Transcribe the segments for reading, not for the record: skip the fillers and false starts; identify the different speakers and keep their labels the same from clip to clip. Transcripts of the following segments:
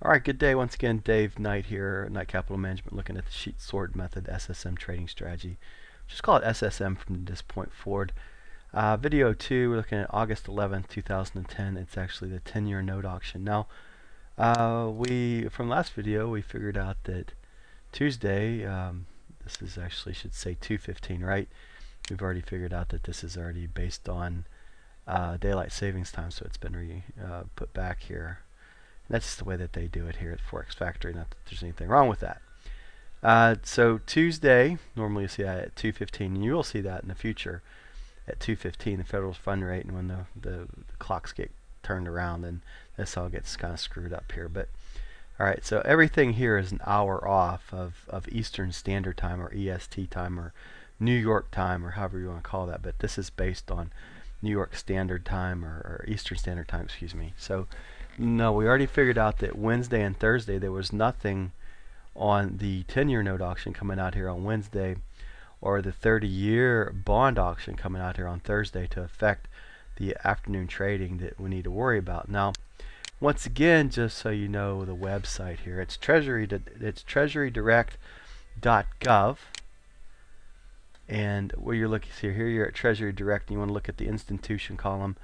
Speaker 1: Alright, good day. Once again, Dave Knight here, Knight Capital Management, looking at the sheet sort method SSM trading strategy. Just call it SSM from this point forward. Video 2, we're looking at August 11th, 2010. It's actually the 10-year note auction. Now, from last video, we figured out that Tuesday, this is actually, should say 2:15, right? We've already figured out that this is already based on daylight savings time, so it's been put back here. That's the way that they do it here at Forex Factory. Not that there's anything wrong with that. So Tuesday, normally you see that at 2:15, and you will see that in the future at 2:15, the federal fund rate, and when the clocks get turned around, then this all gets kind of screwed up here. But all right, so everything here is an hour off of Eastern Standard Time, or EST time, or New York time, or however you want to call that. But this is based on New York Standard Time, or Eastern Standard Time, excuse me. So no, we already figured out that Wednesday and Thursday there was nothing on the 10-year note auction coming out here on Wednesday, or the 30-year bond auction coming out here on Thursday to affect the afternoon trading that we need to worry about. Now, once again, just so you know the website here, it's treasurydirect.gov, and where you're looking here you're at Treasury Direct, and you want to look at the institution column,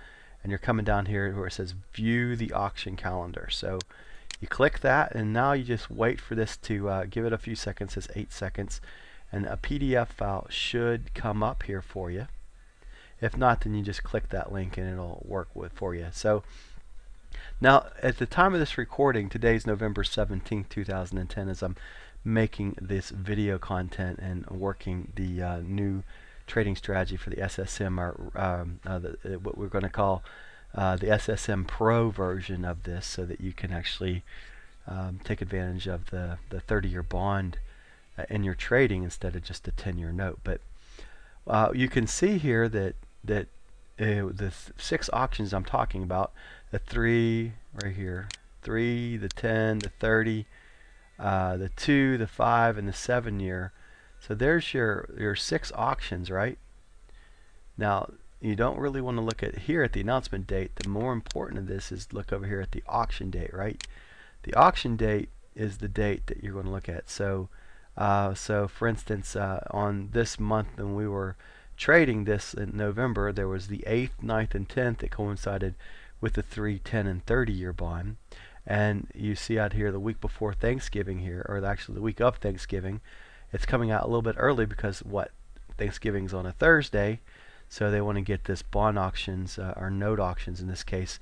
Speaker 1: and you're coming down here where it says view the auction calendar. So you click that, and now you just wait for this to give it a few seconds. It says 8 seconds, and a PDF file should come up here for you. If not, then you just click that link and it'll work for you. So now, at the time of this recording, today's November 17th, 2010, as I'm making this video content and working the new trading strategy for the SSM, or what we're going to call the SSM Pro version of this, so that you can actually take advantage of the 30-year bond in your trading instead of just a 10-year note. But you can see here that the 6 auctions I'm talking about, the 3 right here, 3, the 10, the 30, the 2, the 5, and the 7-year. So there's your 6 auctions, right? Now, you don't really want to look at here at the announcement date. The more important of this is look over here at the auction date, right? The auction date is the date that you're going to look at. So, for instance, on this month when we were trading this in November, there was the 8th, 9th, and 10th that coincided with the 3, 10, and 30-year bond. And you see out here the week before Thanksgiving here, or actually the week of Thanksgiving, it's coming out a little bit early because Thanksgiving's on a Thursday, so they want to get this bond auctions, or note auctions in this case,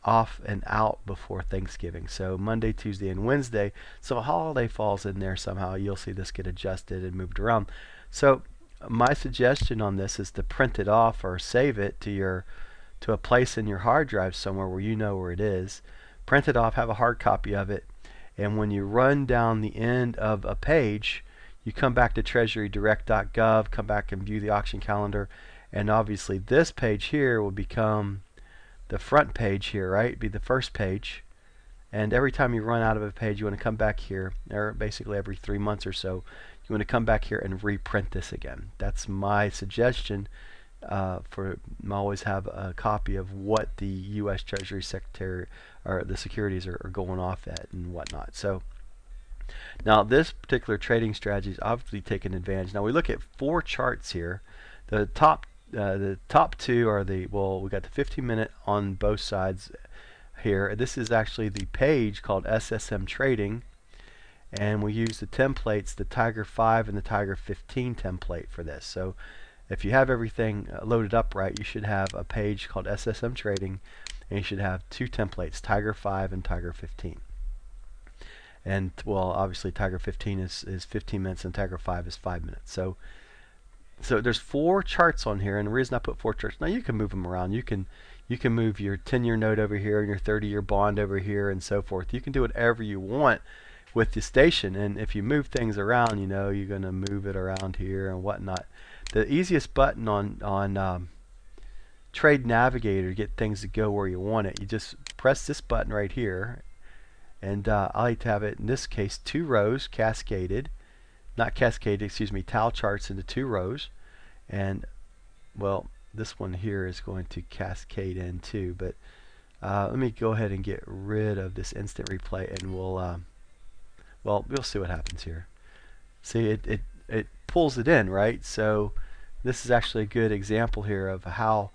Speaker 1: off and out before Thanksgiving. So Monday, Tuesday, and Wednesday. So a holiday falls in there somehow. You'll see this get adjusted and moved around. So my suggestion on this is to print it off or save it to a place in your hard drive somewhere where you know where it is. Print it off, have a hard copy of it, and when you run down the end of a page, you come back to treasurydirect.gov, come back and view the auction calendar, and obviously this page here will become the front page here, right? Be the first page. And every time you run out of a page, you want to come back here, or basically every 3 months or so, you want to come back here and reprint this again. That's my suggestion. Always have a copy of what the U.S. Treasury Secretary or the securities are going off at and whatnot. So now this particular trading strategy is obviously taking advantage. Now we look at 4 charts here. The top 2 are we got the 15-minute on both sides here. This is actually the page called SSM Trading, and we use the templates, the Tiger 5 and the Tiger 15 template for this. So if you have everything loaded up right, you should have a page called SSM Trading, and you should have 2 templates, Tiger 5 and Tiger 15. And well, obviously Tiger 15 is 15 minutes and Tiger 5 is 5 minutes. So there's 4 charts on here, and the reason I put 4 charts, now you can move them around. You can move your 10-year note over here and your 30-year bond over here and so forth. You can do whatever you want with the station, and if you move things around, you know you're going to move it around here and whatnot. The easiest button on Trade Navigator to get things to go where you want it, you just press this button right here, and I like to have it in this case 2 rows cascaded, not cascaded, excuse me, tile charts into 2 rows, and well, this one here is going to cascade in too, but Let me go ahead and get rid of this instant replay, and we'll see what happens here. See, it pulls it in, right? So this is actually a good example here of how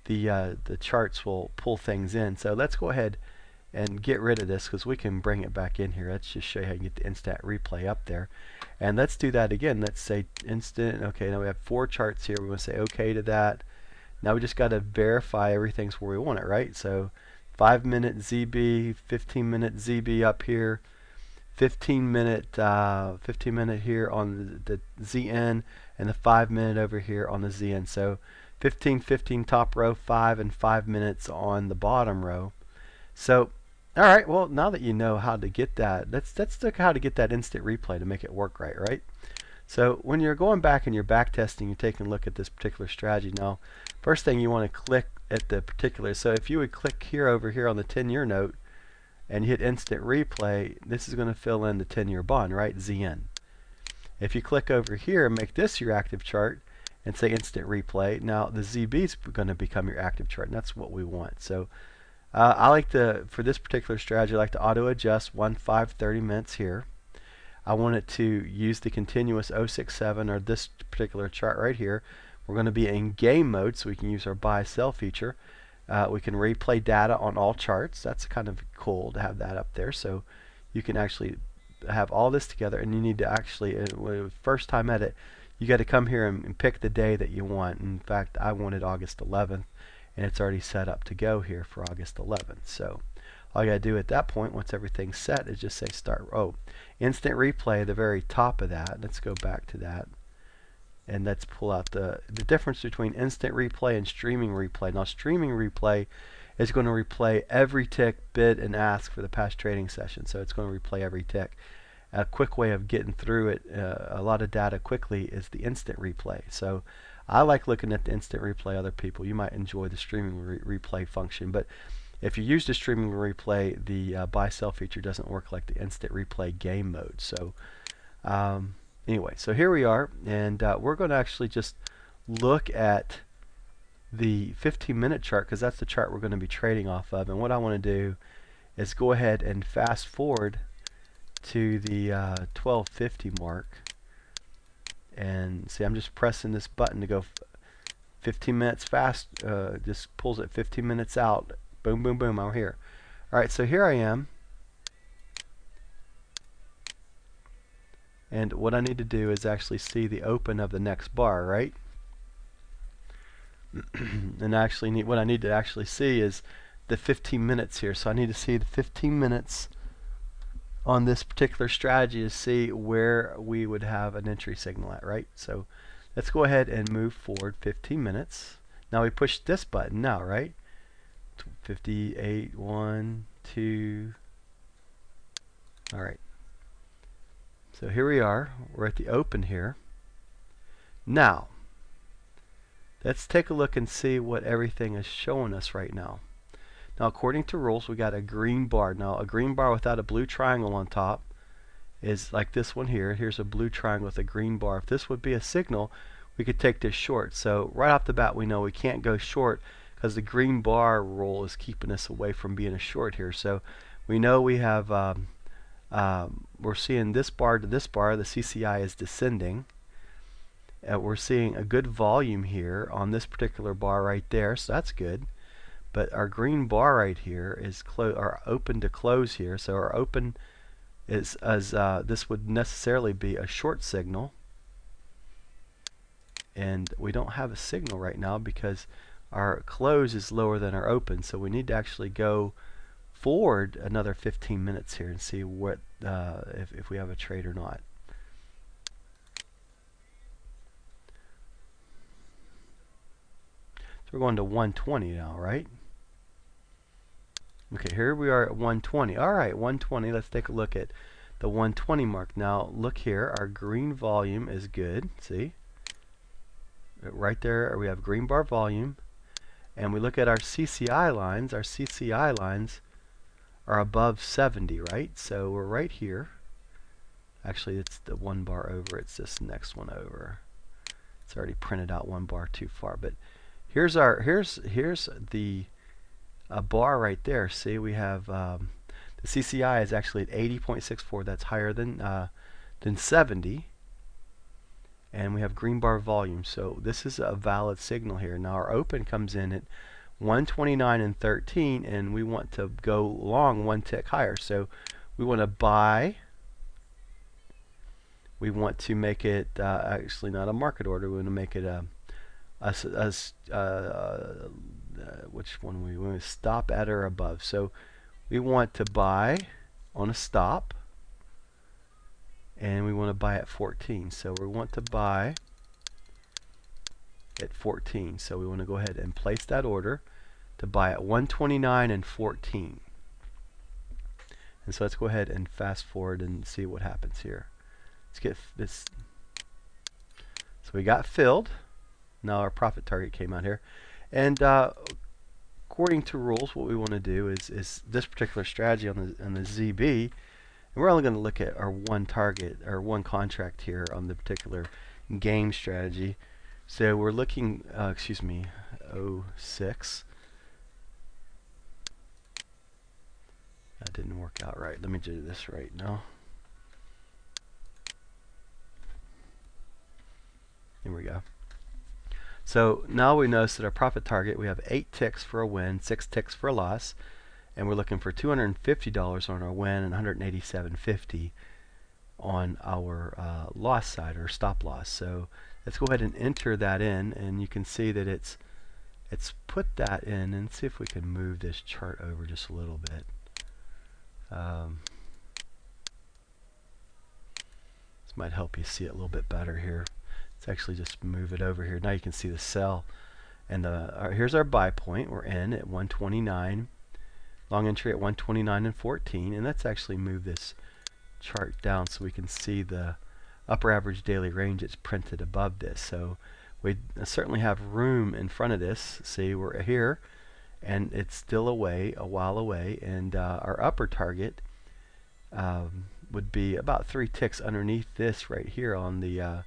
Speaker 1: the charts will pull things in. So let's go ahead and get rid of this, because we can bring it back in here. Let's just show you how you can get the instant replay up there. And let's do that again. Let's say instant. Okay, now we have 4 charts here. We want to say OK to that. Now we just got to verify everything's where we want it, right? So 5-minute ZB, 15-minute ZB up here, 15-minute here on the ZN, and the 5-minute over here on the ZN. So 15 top row, 5 and 5 minutes on the bottom row. So all right, well, now that you know how to get that, let's look how to get that instant replay to make it work right? So when you're going back and you're back testing, you're taking a look at this particular strategy. Now, first thing you want to click at the particular. So if you would click here over here on the 10-year note and you hit instant replay, this is going to fill in the 10-year bond, right? ZN. If you click over here and make this your active chart and say instant replay, now the ZB is going to become your active chart, and that's what we want. So I like to, for this particular strategy, I like to auto adjust 1-5-30 minutes here. I want it to use the continuous 067, or this particular chart right here. We're going to be in game mode, so we can use our buy sell feature. We can replay data on all charts. That's kind of cool to have that up there. So you can actually have all this together, and you need to actually, first time edit, you got to come here and pick the day that you want. In fact, I wanted August 11th, and it's already set up to go here for August 11th. So all you got to do at that point, once everything's set, is just say start. Oh, instant replay at the very top of that. Let's go back to that, and let's pull out the difference between instant replay and streaming replay. Now, streaming replay is going to replay every tick, bid, and ask for the past trading session. So it's going to replay every tick. A quick way of getting through it, a lot of data quickly, is the instant replay. So I like looking at the instant replay. Other people, you might enjoy the streaming replay function, but if you use the streaming replay, the buy sell feature doesn't work like the instant replay game mode. So anyway, so here we are, and we're going to actually just look at the 15-minute chart, because that's the chart we're going to be trading off of. And what I want to do is go ahead and fast forward to the 1250 mark, and see, I'm just pressing this button to go 15 minutes fast. Just pulls it 15 minutes out. Boom, boom, boom, I'm here. Alright, so here I am, and what I need to do is actually see the open of the next bar, right? And actually what I need to actually see is the 15 minutes here. So I need to see the 15 minutes on this particular strategy to see where we would have an entry signal at, right? So let's go ahead and move forward 15 minutes. Now we push this button now, right? 58, 1, 2. Alright. So here we are. We're at the open here. Now, let's take a look and see what everything is showing us right now. Now, according to rules, we got a green bar. Now, a green bar without a blue triangle on top is like this one here. Here's a blue triangle with a green bar. If this would be a signal, we could take this short. So right off the bat, we know we can't go short because the green bar rule is keeping us away from being a short here. So we know we have, we're seeing this bar to this bar. The CCI is descending. We're seeing a good volume here on this particular bar right there, so that's good. But our green bar right here is our open to close here. So our open is this would necessarily be a short signal, and we don't have a signal right now because our close is lower than our open. So we need to actually go forward another 15 minutes here and see what if we have a trade or not. So we're going to 120 now, right? Okay, here we are at 120. All right, 120. Let's take a look at the 120 mark. Now, look here. Our green volume is good. See? Right there, we have green bar volume. And we look at our CCI lines. Our CCI lines are above 70, right? So we're right here. Actually, it's the one bar over. It's this next one over. It's already printed out one bar too far. But here's our here's the a bar right there. See, we have the CCI is actually at 80.64. That's higher than 70. And we have green bar volume. So this is a valid signal here. Now our open comes in at 129.13, and we want to go long one tick higher. So we want to buy. We want to make it actually not a market order. We want to make it which one we want to stop at or above. So we want to buy on a stop, and we want to buy at 14. So we want to buy at 14. So we want to go ahead and place that order to buy at 129.14. And so let's go ahead and fast forward and see what happens here. Let's get this. So we got filled. Now our profit target came out here. And according to rules, what we want to do is this particular strategy on the ZB. And we're only going to look at our one target or one contract here on the particular game strategy. So we're looking, excuse me, 06. That didn't work out right. Let me do this right now. Here we go. So now we notice that our profit target, we have 8 ticks for a win, 6 ticks for a loss, and we're looking for $250 on our win and $187.50 on our loss side, or stop loss. So let's go ahead and enter that in, and you can see that it's put that in. And see if we can move this chart over just a little bit. This might help you see it a little bit better here. Let's actually just move it over here. Now you can see the sell, and here's our buy point. We're in at 129, long entry at 129.14, and let's actually move this chart down so we can see the upper average daily range. It's printed above this, so we certainly have room in front of this. See, we're here, and it's still a while away, and our upper target would be about 3 ticks underneath this right here on the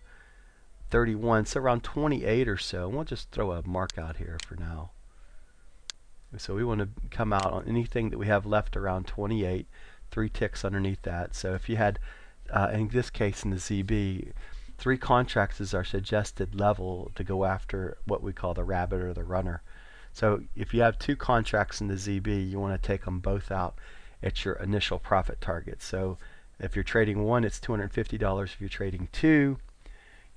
Speaker 1: 31, so around 28 or so. And we'll just throw a mark out here for now. So we want to come out on anything that we have left around 28, 3 ticks underneath that. So if you had, in this case in the ZB, 3 contracts is our suggested level to go after what we call the rabbit or the runner. So if you have 2 contracts in the ZB, you want to take them both out at your initial profit target. So if you're trading 1, it's $250. If you're trading 2,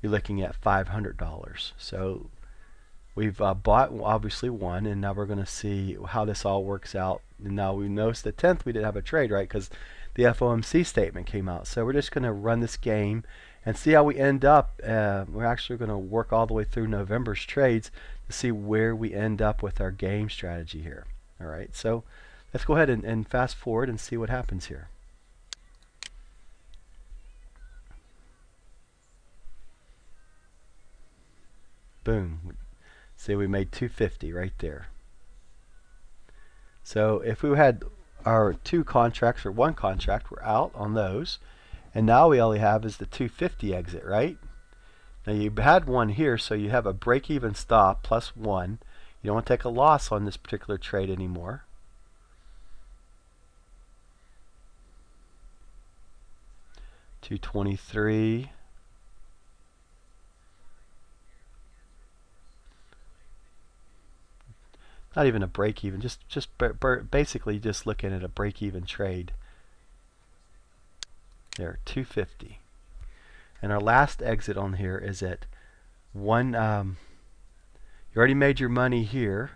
Speaker 1: you're looking at $500. So we've bought obviously 1, and now we're going to see how this all works out. And now we notice the 10th we didn't have a trade, right? Because the FOMC statement came out. So we're just going to run this game and see how we end up. We're actually going to work all the way through November's trades to see where we end up with our game strategy here. All right, so let's go ahead and fast forward and see what happens here. Boom. See, we made 250 right there. So if we had our 2 contracts or 1 contract, we're out on those. And now we only have is the 250 exit, right? Now you had 1 here, so you have a break-even stop plus 1. You don't want to take a loss on this particular trade anymore. $223. Not even a break-even, just basically just looking at a break-even trade. There, 250. And our last exit on here is at 1. You already made your money here,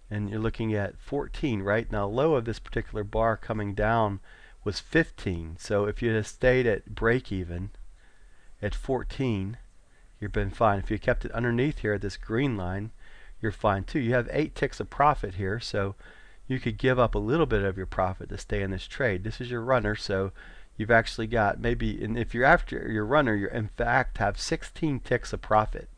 Speaker 1: and you're looking at 14, right? Now, low of this particular bar coming down was 15. So if you had stayed at break-even at 14, you've been fine. If you kept it underneath here at this green line, you're fine too. You have 8 ticks of profit here, so you could give up a little bit of your profit to stay in this trade. This is your runner, so you've actually got maybe, and if you're after your runner, you in fact have 16 ticks of profit.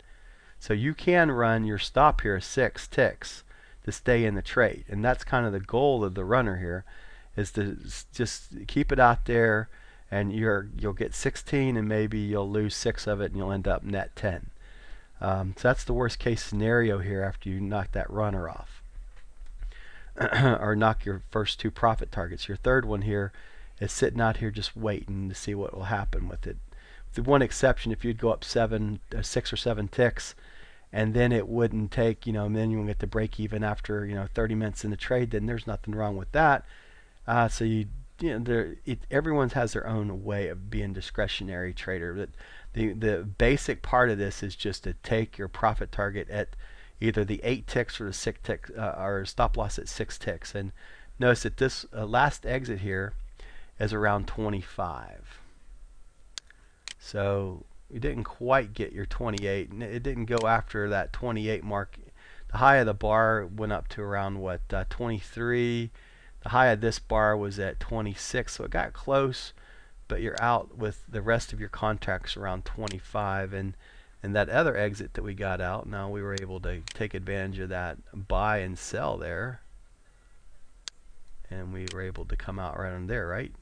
Speaker 1: So you can run your stop here 6 ticks to stay in the trade, and that's kind of the goal of the runner here, is to just keep it out there, and you'll get 16, and maybe you'll lose 6 of it, and you'll end up net 10. So that's the worst case scenario here after you knock that runner off. or knock your first two profit targets. Your third one here is sitting out here just waiting to see what will happen with it. The one exception, if you'd go up 6 or 7 ticks, and then it wouldn't take, and then you won't get to break even after 30 minutes in the trade, then there's nothing wrong with that. So everyone has their own way of being discretionary trader. The basic part of this is just to take your profit target at either the 8 ticks or the 6 ticks, or stop loss at 6 ticks. And notice that this last exit here is around 25. So you didn't quite get your 28, and it didn't go after that 28 mark. The high of the bar went up to around 23. The high of this bar was at 26, so it got close, but you're out with the rest of your contracts around 25. And that other exit that we got out, now we were able to take advantage of that buy and sell there, and we were able to come out right on there, right?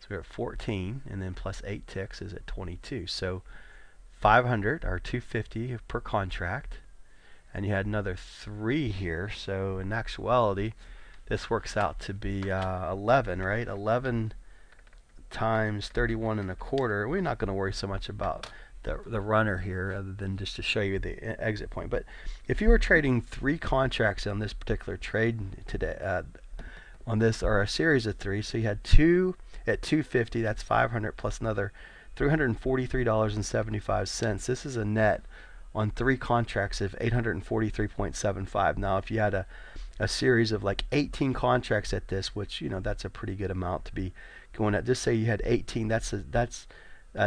Speaker 1: So we're at 14, and then plus 8 ticks is at 22. So 500 or 250 per contract, and you had another 3 here. So in actuality, this works out to be 11, right? 11 times 31 and a quarter. We're not going to worry so much about the runner here, other than just to show you the exit point. But if you were trading 3 contracts on this particular trade today, on this, or a series of 3, so you had 2 at 250, that's 500 plus another $343.75. This is a net on 3 contracts of 843.75. Now if you had a series of like 18 contracts at this, which that's a pretty good amount to be going at. Just say you had 18, that's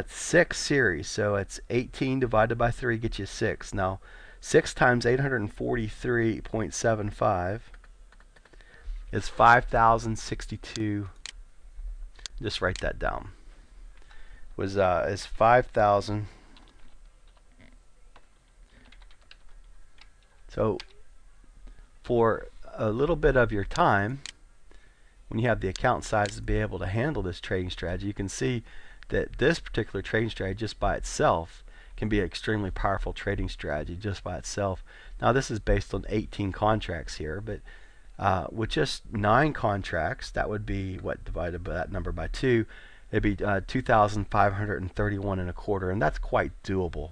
Speaker 1: 6 series, so it's 18 divided by 3 gets you 6. Now 6 times 843.75 is 5,062. Just write that down. Is 5,000. So for a little bit of your time, when you have the account size to be able to handle this trading strategy, you can see that this particular trading strategy just by itself can be an extremely powerful trading strategy just by itself. Now this is based on 18 contracts here, but with just 9 contracts, that would be what, divided by that number by 2, it'd be 2,531 and a quarter, and that's quite doable.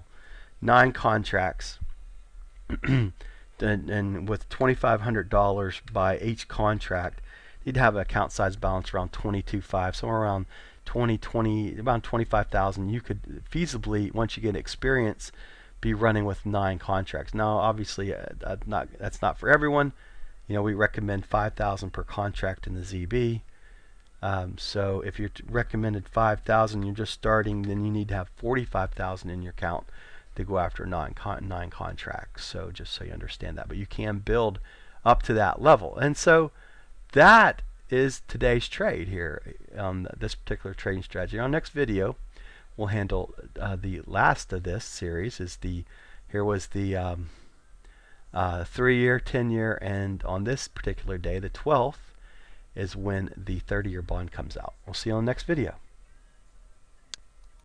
Speaker 1: 9 contracts, and with $2,500 by each contract, you'd have an account size balance around 22.5, somewhere around around 25,000. You could feasibly, once you get experience, be running with 9 contracts. Now obviously that's not for everyone. We recommend 5,000 per contract in the ZB. So if you're recommended 5,000, you're just starting, then you need to have 45,000 in your account to go after 9 contracts. So just so you understand that, but you can build up to that level. And so that is today's trade here on this particular trading strategy. Our next video we'll handle the last of this series. Here was the 3-year, 10-year, and on this particular day, the 12th, is when the 30-year bond comes out. We'll see you on the next video.